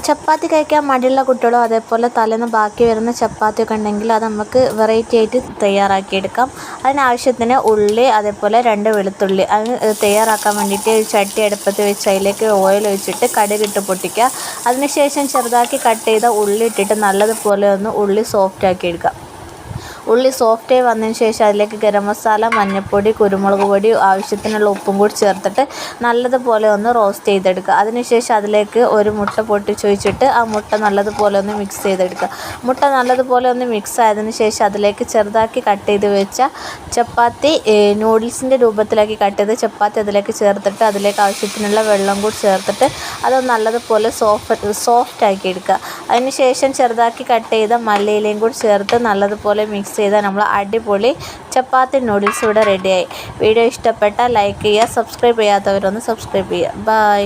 ചപ്പാത്തി കഴിക്കാൻ മടിയുള്ള കുട്ടികളോ അതേപോലെ തലേന്ന് ബാക്കി വരുന്ന ചപ്പാത്തിയൊക്കെ ഉണ്ടെങ്കിൽ അത് നമുക്ക് വെറൈറ്റി ആയിട്ട് തയ്യാറാക്കിയെടുക്കാം. അതിനാവശ്യത്തിന് ഉള്ളി അതേപോലെ 2 വെളുത്തുള്ളി അത് തയ്യാറാക്കാൻ വേണ്ടിയിട്ട് ഒരു ചട്ടി അടുപ്പത്ത് വെച്ച് അതിലേക്ക് ഓയിൽ ഒഴിച്ചിട്ട് കടുകിട്ട് പൊട്ടിക്കുക. അതിനുശേഷം ചെറുതാക്കി കട്ട് ചെയ്ത ഉള്ളി ഇട്ടിട്ട് നല്ലതുപോലെ ഒന്ന് ഉള്ളി സോഫ്റ്റാക്കി എടുക്കുക. ഉള്ളി സോഫ്റ്റായി വന്നതിന് ശേഷം അതിലേക്ക് ഗരം മസാല, മഞ്ഞൾപ്പൊടി, കുരുമുളക് പൊടി, ആവശ്യത്തിനുള്ള ഉപ്പും കൂടി ചേർത്തിട്ട് നല്ലതുപോലെ ഒന്ന് റോസ്റ്റ് ചെയ്തെടുക്കുക. അതിനുശേഷം അതിലേക്ക് ഒരു മുട്ട പൊട്ടിച്ചൊഴിച്ചിട്ട് ആ മുട്ട നല്ലതുപോലെ ഒന്ന് മിക്സ് ചെയ്തെടുക്കുക. മുട്ട നല്ലതുപോലെ ഒന്ന് മിക്സ് ആയതിനു ശേഷം അതിലേക്ക് ചെറുതാക്കി കട്ട് ചെയ്ത് വെച്ച ചപ്പാത്തി, നൂഡിൽസിൻ്റെ രൂപത്തിലാക്കി കട്ട് ചെയ്ത് ചപ്പാത്തി അതിലേക്ക് ചേർത്തിട്ട് അതിലേക്ക് ആവശ്യത്തിനുള്ള വെള്ളം കൂടി ചേർത്തിട്ട് അത് നല്ലതുപോലെ സോഫ്റ്റാക്കി എടുക്കുക. അതിനുശേഷം ചെറുതാക്കി കട്ട് ചെയ്ത മല്ലിയിലയും കൂടി ചേർത്ത് നല്ലതുപോലെ മിക്സ് ചെയ്താൽ നമ്മൾ അടിപൊളി ചപ്പാത്തി നൂഡിൽസ് ഇവിടെ റെഡിയായി. വീഡിയോ ഇഷ്ടപ്പെട്ടാൽ ലൈക്ക് ചെയ്യുക, സബ്സ്ക്രൈബ് ചെയ്യാത്തവരൊന്ന് സബ്സ്ക്രൈബ് ചെയ്യുക. ബൈ.